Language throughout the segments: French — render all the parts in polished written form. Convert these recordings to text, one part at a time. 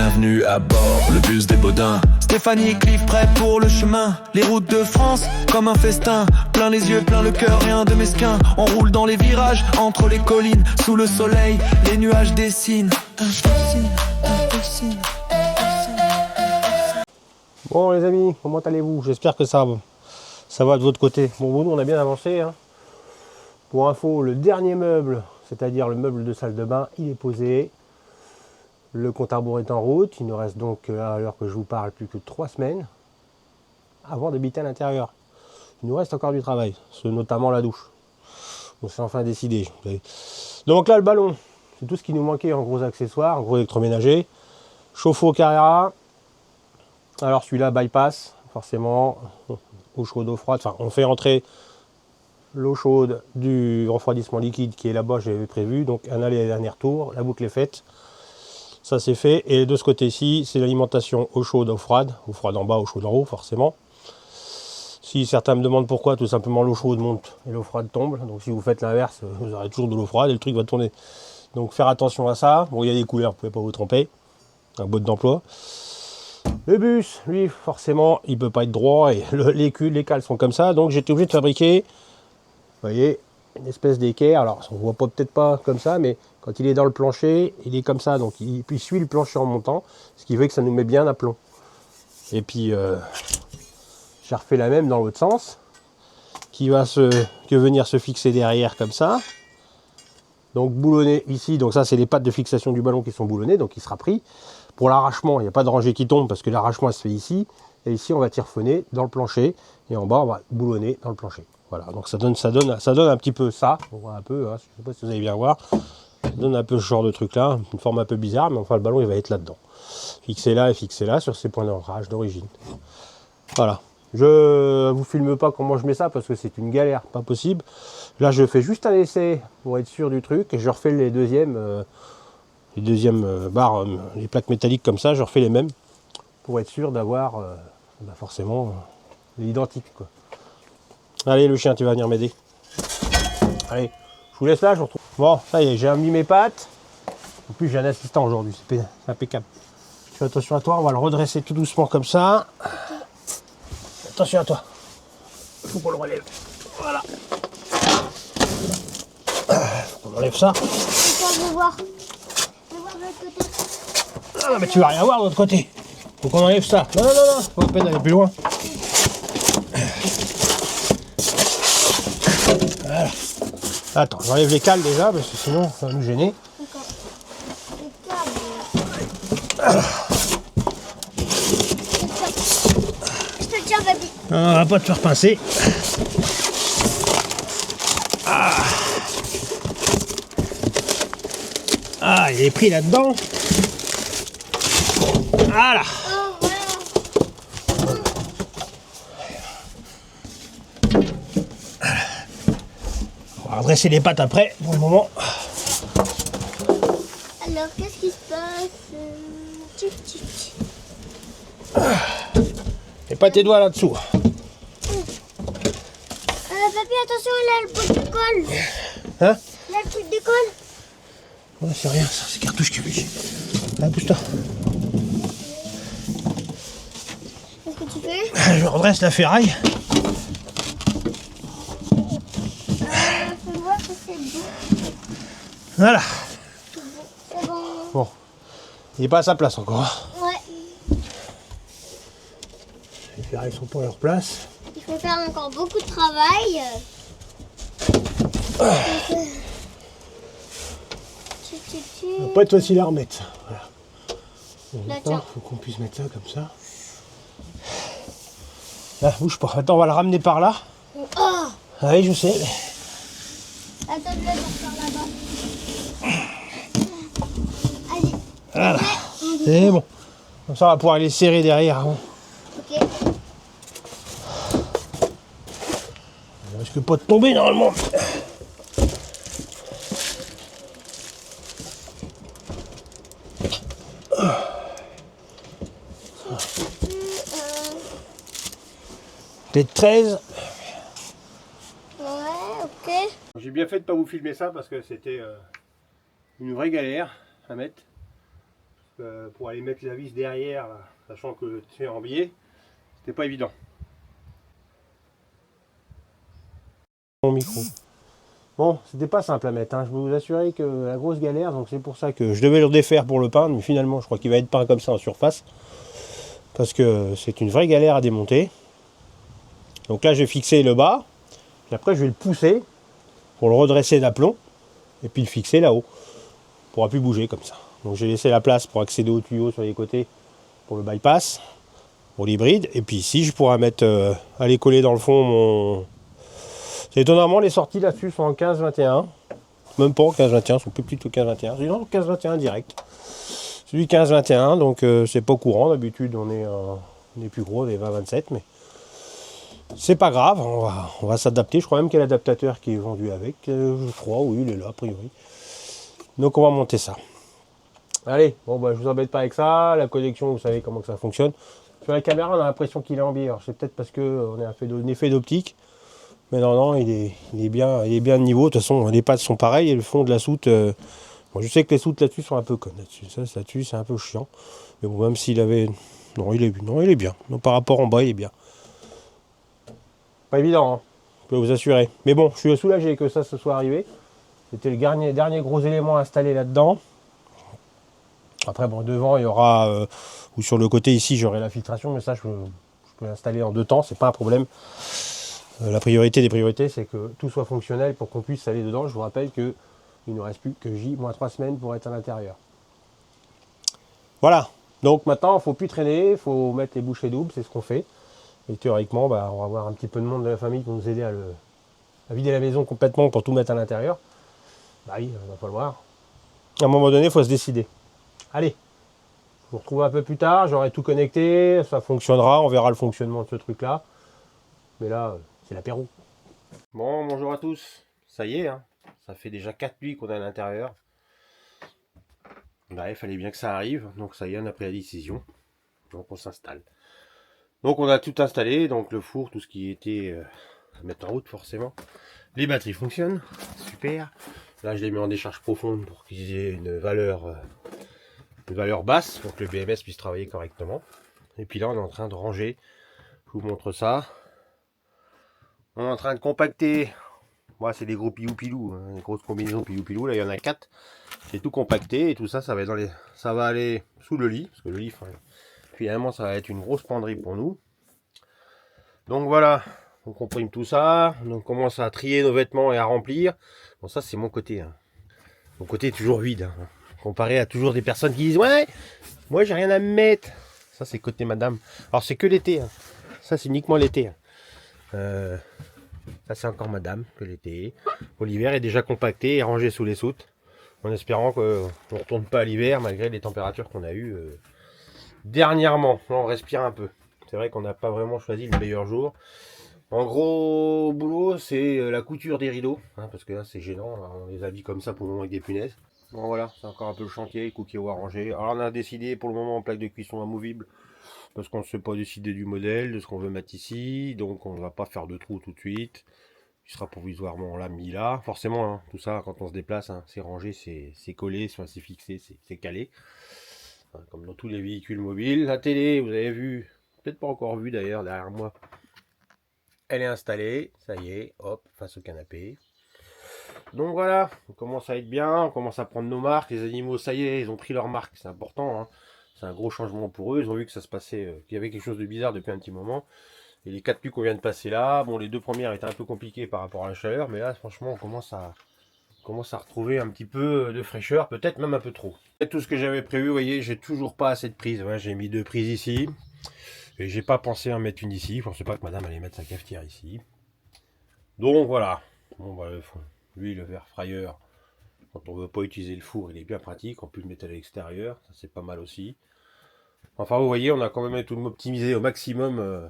Bienvenue à bord, le bus des Baudins. Stéphanie et Cliff prêts pour le chemin. Les routes de France, comme un festin. Plein les yeux, plein le cœur, rien de mesquin. On roule dans les virages, entre les collines. Sous le soleil, les nuages dessinent. Bon les amis, comment allez-vous? J'espère que ça va de votre côté. Bon, nous on a bien avancé, hein. Pour info, le dernier meuble, c'est-à-dire le meuble de salle de bain, il est posé. Le compte à rebours est en route. Il nous reste donc, à l'heure que je vous parle, plus que 3 semaines avant d'habiter à l'intérieur. Il nous reste encore du travail, notamment la douche. On s'est enfin décidé. Donc là, le ballon, c'est tout ce qui nous manquait en gros accessoires, en gros électroménager. Chauffe-eau Carrera. Alors celui-là, bypass, forcément, eau chaude, eau froide. Enfin, on fait entrer l'eau chaude du refroidissement liquide qui est là-bas, j'avais prévu. Donc un aller et un retour, la boucle est faite. Ça c'est fait. Et de ce côté-ci, c'est l'alimentation eau chaude, eau froide en bas, eau chaude en haut, forcément. Si certains me demandent pourquoi, tout simplement l'eau chaude monte et l'eau froide tombe. Donc si vous faites l'inverse, vous aurez toujours de l'eau froide et le truc va tourner. Donc faire attention à ça. Bon, il y a des couleurs, vous ne pouvez pas vous tromper. Un mode d'emploi. Le bus, lui, forcément, il ne peut pas être droit et les cales sont comme ça. Donc j'étais obligé de fabriquer, vous voyez, une espèce d'équerre. Alors on ne voit peut-être pas comme ça, mais quand il est dans le plancher, il est comme ça. Donc il suit le plancher en montant, ce qui fait que ça nous met bien à plomb. Et puis j'ai refait la même dans l'autre sens, qui va venir se fixer derrière comme ça. Donc boulonné ici, donc ça c'est les pattes de fixation du ballon qui sont boulonnées, donc il sera pris. Pour l'arrachement, il n'y a pas de rangée qui tombe parce que l'arrachement se fait ici. Et ici on va tirefonner dans le plancher. Et en bas on va boulonner dans le plancher. Voilà, donc ça donne un petit peu ça. On voit un peu, hein, je ne sais pas si vous allez bien voir. Ça donne un peu ce genre de truc là, une forme un peu bizarre, mais enfin le ballon il va être là-dedans. Fixé là et fixé là sur ces points d'ancrage d'origine. Voilà. Je vous filme pas comment je mets ça parce que c'est une galère, pas possible. Là je fais juste un essai pour être sûr du truc et je refais les deuxièmes barres, les plaques métalliques comme ça, je refais les mêmes pour être sûr d'avoir forcément l'identique quoi. Allez le chien, tu vas venir m'aider. Allez, je vous laisse là, je vous retrouve. Bon, ça y est, j'ai mis mes pattes. En plus j'ai un assistant aujourd'hui, c'est impeccable. Fais attention à toi, on va le redresser tout doucement comme ça. Attention à toi. Il faut qu'on le relève. Voilà. On enlève ça. Je veux voir. Je veux voir de l'autre côté. Ah non, mais tu vas rien voir de l'autre côté. Faut qu'on enlève ça. Non, non, non, non. Faut à peine aller plus loin. Voilà. Attends, j'enlève les cales déjà, parce que sinon, ça va nous gêner. D'accord. Les câbles. Je te tiens, papy. On va pas te faire pincer. Ah, il est pris là-dedans. Voilà. Oh, voilà. On va redresser les pattes après, pour le moment. Alors, qu'est-ce qui se passe? Tic, tic. Et pas tes doigts là-dessous. Papy, attention, il a le bout de colle. Hein? Il a le truc de colle. Ouais, c'est rien, ça, c'est cartouche qui bouge. Là, bouge-toi. Qu'est-ce que tu fais? Je redresse la ferraille. Fais voir que c'est bon. Voilà. C'est bon. Bon. Il n'est pas à sa place encore. Hein. Ouais. Les ferrailles sont pas à leur place. Il faut faire encore beaucoup de travail. Ça va pas être facile à remettre ça. Voilà. Bon, Là, maintenant, tiens. faut qu'on puisse mettre ça comme ça. Là, bouge pas. Attends, on va le ramener par là. Oh! Ah oui, je sais. Attends, je vais le faire là-bas. Allez. Voilà. C'est bon. Comme ça, on va pouvoir les serrer derrière. Hein. Ok. On risque pas de tomber normalement. Peut-être 13. Ouais, ok. J'ai bien fait de ne pas vous filmer ça parce que c'était une vraie galère à mettre. pour aller mettre la vis derrière, là, sachant que c'est en biais, c'était pas évident. Mon micro. Bon, c'était pas simple à mettre, hein. Je peux vous assurer que la grosse galère, donc c'est pour ça que je devais le défaire pour le peindre, mais finalement je crois qu'il va être peint comme ça en surface, parce que c'est une vraie galère à démonter. Donc là, je vais fixer le bas, puis après je vais le pousser pour le redresser d'aplomb, et puis le fixer là-haut. Il ne pourra plus bouger comme ça. Donc j'ai laissé la place pour accéder au tuyau sur les côtés pour le bypass, pour l'hybride, et puis ici je pourrais mettre, aller coller dans le fond mon... Étonnamment, les sorties là-dessus sont en 15-21. Même pas en 15-21, sont plus petites que 15-21. C'est en 15-21 direct. C'est du 15-21, donc c'est pas courant. D'habitude, on est plus gros, on est 20-27, mais c'est pas grave, on va s'adapter. Je crois même qu'il y a l'adaptateur qui est vendu avec. Je crois, oui, il est là, a priori. Donc on va monter ça. Allez, bon, bah, je vous embête pas avec ça. La connexion, vous savez comment que ça fonctionne. Sur la caméra, on a l'impression qu'il est en biais. Alors, c'est peut-être parce qu'on a fait un effet d'optique. Mais non, il est bien de niveau. De toute façon, les pattes sont pareilles et le fond de la soute. Bon, je sais que les soutes là-dessus sont un peu connes. Là-dessus, c'est un peu chiant. Mais bon, même s'il avait. Non, il est bien. Donc, par rapport en bas, il est bien. Pas évident, hein, je peux vous assurer. Mais bon, je suis soulagé que ça se soit arrivé. C'était le dernier gros élément installé là-dedans. Après, bon, devant, il y aura. Ou sur le côté ici, j'aurai la filtration. Mais ça, je peux l'installer en 2 temps. C'est pas un problème. La priorité des priorités, c'est que tout soit fonctionnel pour qu'on puisse aller dedans. Je vous rappelle qu'il ne reste plus que J-3 semaines pour être à l'intérieur. Voilà. Donc maintenant, il ne faut plus traîner, il faut mettre les bouchées doubles, c'est ce qu'on fait. Et théoriquement, bah, on va avoir un petit peu de monde de la famille pour nous aider à vider la maison complètement pour tout mettre à l'intérieur. Bah oui, il va falloir. À un moment donné, il faut se décider. Allez, je vous retrouve un peu plus tard, j'aurai tout connecté, ça fonctionnera, on verra le fonctionnement de ce truc-là. Mais là, c'est l'apéro. Bon, bonjour à tous. Ça y est, hein, ça fait déjà 4 nuits qu'on est à l'intérieur. Bah, il fallait bien que ça arrive, donc ça y est, on a pris la décision. Donc on s'installe. Donc on a tout installé, donc le four, tout ce qui était à mettre en route forcément. Les batteries fonctionnent, super. Là je les mets en décharge profonde pour qu'ils aient une valeur basse, pour que le BMS puisse travailler correctement. Et puis là on est en train de ranger, je vous montre ça. On est en train de compacter. Moi, c'est des gros pilou-pilou, hein, des grosses combinaisons pilou-pilou. Là, il y en a 4. C'est tout compacté et tout ça, ça va aller sous le lit. Parce que le lit, finalement, ça va être une grosse penderie pour nous. Donc voilà, on comprime tout ça. On commence à trier nos vêtements et à remplir. Bon, ça, c'est mon côté. Hein. Mon côté est toujours vide. Hein. Comparé à toujours des personnes qui disent « Ouais, moi, j'ai rien à me mettre. » Ça, c'est côté madame. Alors, c'est que l'été. Hein. Ça, c'est uniquement l'été. Hein. Ça c'est encore madame que l'été. L'hiver est déjà compacté et rangé sous les soutes. En espérant qu'on ne retourne pas à l'hiver malgré les températures qu'on a eues dernièrement. Là, on respire un peu. C'est vrai qu'on n'a pas vraiment choisi le meilleur jour. En gros boulot, c'est la couture des rideaux. Hein, parce que là c'est gênant. On les habille comme ça pour le moment avec des punaises. Bon voilà, c'est encore un peu le chantier, les cookies à ranger. Alors on a décidé pour le moment en plaque de cuisson amovible. Parce qu'on ne s'est pas décidé du modèle, de ce qu'on veut mettre ici, donc on ne va pas faire de trou tout de suite. Il sera provisoirement là, mis là. Forcément, hein, tout ça, quand on se déplace, hein, c'est rangé, c'est collé, c'est fixé, c'est calé. Hein, comme dans tous les véhicules mobiles. La télé, vous avez vu, peut-être pas encore vu d'ailleurs, derrière moi. Elle est installée, ça y est, hop, face au canapé. Donc voilà, on commence à être bien, on commence à prendre nos marques. Les animaux, ça y est, ils ont pris leurs marques, c'est important, hein. C'est un gros changement pour eux. Ils ont vu que ça se passait, qu'il y avait quelque chose de bizarre depuis un petit moment. Et les 4 nuits qu'on vient de passer là, bon, les 2 premières étaient un peu compliquées par rapport à la chaleur, mais là, franchement, on commence à retrouver un petit peu de fraîcheur, peut-être même un peu trop. Et tout ce que j'avais prévu, vous voyez, j'ai toujours pas assez de prises. Ouais, j'ai mis 2 prises ici, et j'ai pas pensé en mettre une ici. Je pensais pas que madame allait mettre sa cafetière ici. Donc voilà. Bon, bah, lui, le verre fryer. Quand on veut pas utiliser le four, il est bien pratique. On peut le mettre à l'extérieur, ça c'est pas mal aussi. Enfin, vous voyez, on a quand même tout optimisé au maximum.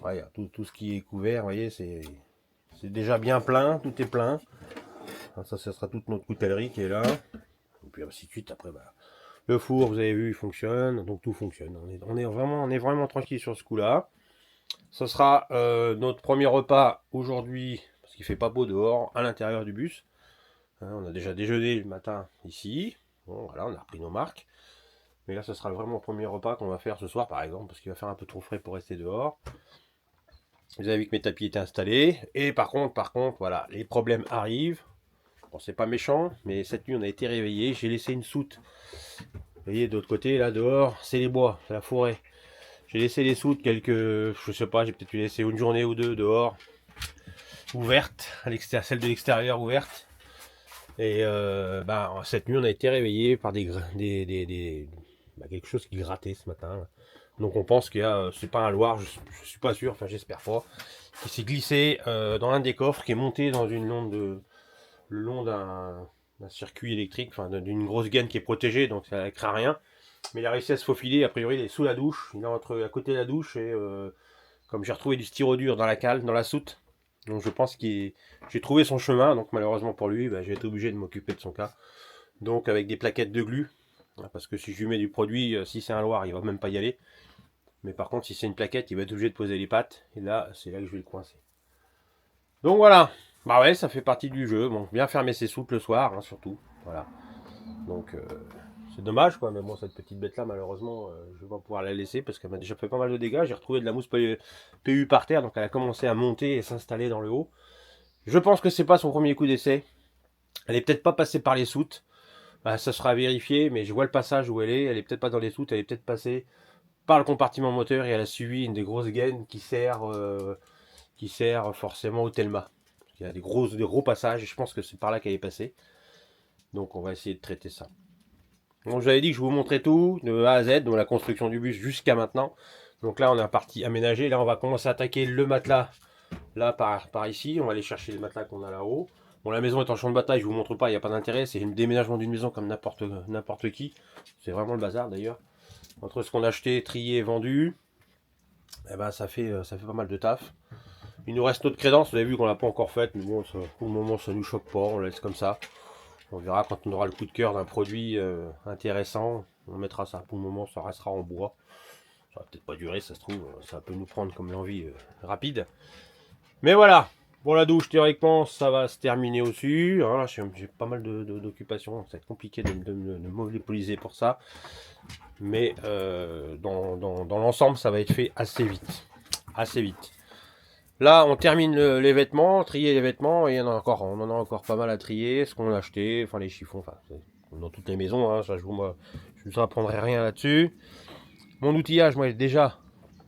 Ouais, tout ce qui est couvert, vous voyez, c'est déjà bien plein, tout est plein. Alors, ça sera toute notre coutellerie qui est là. Et puis ainsi de suite, après, bah, le four, vous avez vu, il fonctionne, donc tout fonctionne. On est vraiment tranquille sur ce coup-là. Ce sera notre premier repas aujourd'hui, parce qu'il fait pas beau dehors, à l'intérieur du bus. Hein, on a déjà déjeuné le matin ici. Bon, voilà, on a repris nos marques. Mais là, ce sera vraiment le premier repas qu'on va faire ce soir, par exemple, parce qu'il va faire un peu trop frais pour rester dehors. Vous avez vu que mes tapis étaient installés. Et par contre, voilà, les problèmes arrivent. Bon, c'est pas méchant, mais cette nuit, on a été réveillés. J'ai laissé une soute. Vous voyez, de l'autre côté, là, dehors, c'est les bois, c'est la forêt. J'ai laissé les soutes je sais pas, j'ai peut-être laissé une journée ou deux dehors, ouverte, à l'extérieur, celle de l'extérieur ouverte. Et cette nuit, on a été réveillé par quelque chose qui grattait ce matin. Donc on pense qu'il y a, c'est pas un Loir, je suis pas sûr, enfin j'espère pas, qui s'est glissé dans l'un des coffres, qui est monté dans le long d'un circuit électrique, enfin d'une grosse gaine qui est protégée, donc ça ne craint rien. Mais il a réussi à se faufiler, a priori il est sous la douche, il est à côté de la douche, et comme j'ai retrouvé du styro dur dans la cale, dans la soute, donc je pense que j'ai trouvé son chemin, donc malheureusement pour lui, j'ai été obligé de m'occuper de son cas. Donc avec des plaquettes de glu, parce que si je lui mets du produit, si c'est un Loir, il va même pas y aller. Mais par contre, si c'est une plaquette, il va être obligé de poser les pattes, et là, c'est là que je vais le coincer. Donc voilà, bah ouais, ça fait partie du jeu, bon, bien fermer ses soutes le soir, hein, surtout, voilà. Donc c'est dommage quoi, mais bon, cette petite bête là malheureusement je vais pas pouvoir la laisser parce qu'elle m'a déjà fait pas mal de dégâts. J'ai retrouvé de la mousse PU par terre, donc elle a commencé à monter et s'installer dans le haut. Je pense que c'est pas son premier coup d'essai. Elle est peut-être pas passée par les soutes, ça sera à vérifier, mais je vois le passage où elle est peut-être pas dans les soutes, elle est peut-être passée par le compartiment moteur et elle a suivi une des grosses gaines qui sert forcément au Telma. Il y a des gros passages et je pense que c'est par là qu'elle est passée. Donc on va essayer de traiter ça. Donc j'avais dit que je vous montrais tout, de A à Z, donc la construction du bus jusqu'à maintenant. Donc là on est parti aménager, là on va commencer à attaquer le matelas, là par ici, on va aller chercher les matelas qu'on a là-haut. Bon, la maison est en champ de bataille, je vous montre pas, il n'y a pas d'intérêt, c'est un déménagement d'une maison comme n'importe qui. C'est vraiment le bazar d'ailleurs. Entre ce qu'on a acheté, trié et vendu, ça fait pas mal de taf. Il nous reste notre crédence, vous avez vu qu'on l'a pas encore faite, mais bon, pour le moment ça nous choque pas, on la laisse comme ça. On verra quand on aura le coup de cœur d'un produit intéressant, on mettra ça. Pour le moment, ça restera en bois. Ça va peut-être pas durer, ça se trouve, ça peut nous prendre comme l'envie rapide. Mais voilà, pour la douche, théoriquement, ça va se terminer aussi. Hein, là, j'ai pas mal d'occupations, ça va être compliqué de me mobiliser pour ça. Mais dans l'ensemble, ça va être fait assez vite. Assez vite. Là, on termine les vêtements, trier les vêtements, et on en a encore pas mal à trier, ce qu'on a acheté, enfin les chiffons, enfin dans toutes les maisons, hein, ça, je ne vous apprendrai rien là-dessus. Mon outillage, moi, il est déjà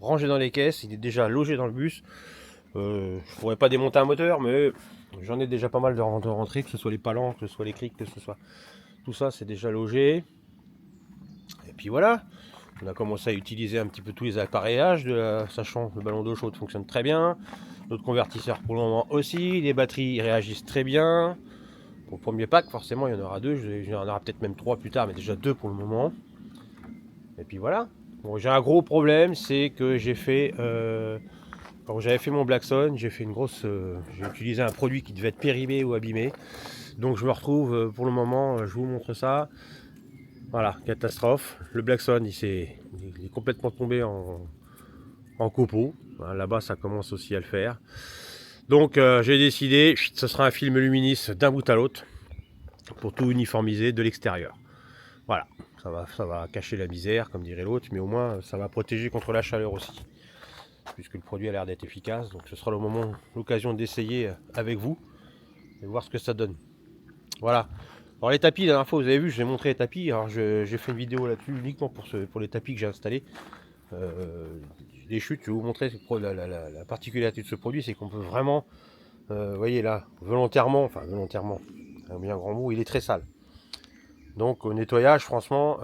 rangé dans les caisses, il est déjà logé dans le bus. Je ne pourrais pas démonter un moteur, mais j'en ai déjà pas mal de rentrées, que ce soit les palans, que ce soit les crics, que ce soit tout ça, c'est déjà logé. Et puis voilà. On a commencé à utiliser un petit peu tous les appareillages, sachant que le ballon d'eau chaude fonctionne très bien. Notre convertisseur pour le moment aussi. Les batteries réagissent très bien. Pour le premier pack, forcément, il y en aura 2. Il y en aura peut-être même 3 plus tard, mais déjà 2 pour le moment. Et puis voilà. Bon, j'ai un gros problème, c'est que j'ai fait... quand j'avais fait mon Blackson, j'ai utilisé un produit qui devait être périmé ou abîmé. Donc je me retrouve, pour le moment, je vous montre ça. Voilà, catastrophe. Le Blackson, il est complètement tombé en copeaux. Voilà, là-bas, ça commence aussi à le faire. Donc, j'ai décidé, ce sera un film luminis d'un bout à l'autre pour tout uniformiser de l'extérieur. Voilà, ça va cacher la misère, comme dirait l'autre, mais au moins, ça va protéger contre la chaleur aussi. Puisque le produit a l'air d'être efficace. Donc, ce sera l'occasion d'essayer avec vous et voir ce que ça donne. Voilà. Alors les tapis, la dernière fois vous avez vu, je vous ai montré les tapis. Alors j'ai fait une vidéo là-dessus uniquement pour les tapis que j'ai installés. Les chutes, je vais vous montrer la particularité de ce produit, c'est qu'on peut vraiment, vous voyez là, volontairement, un bien grand mot, il est très sale. Donc au nettoyage, franchement,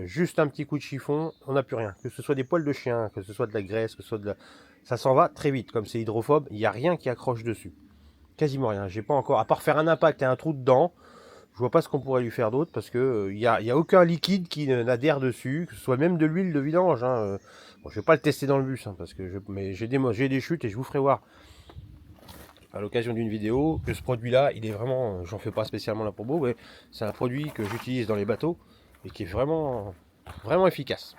juste un petit coup de chiffon, on n'a plus rien. Que ce soit des poils de chien, que ce soit de la graisse, que ce soit ça s'en va très vite. Comme c'est hydrophobe, il n'y a rien qui accroche dessus. Quasiment rien. J'ai pas encore, à part faire un impact et un trou dedans. Je vois pas ce qu'on pourrait lui faire d'autre parce que y a aucun liquide qui n'adhère dessus, que ce soit même de l'huile de vidange. Hein. Bon, je vais pas le tester dans le bus, hein, parce que mais j'ai des chutes et je vous ferai voir à l'occasion d'une vidéo que ce produit-là, il est vraiment, j'en fais pas spécialement là pour beau, mais c'est un produit que j'utilise dans les bateaux et qui est vraiment efficace.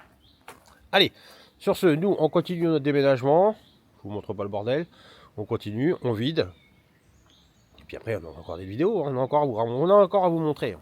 Allez, sur ce, nous on continue notre déménagement. Je vous montre pas le bordel. On continue, on vide. Puis après, on a encore des vidéos, on a encore à vous montrer.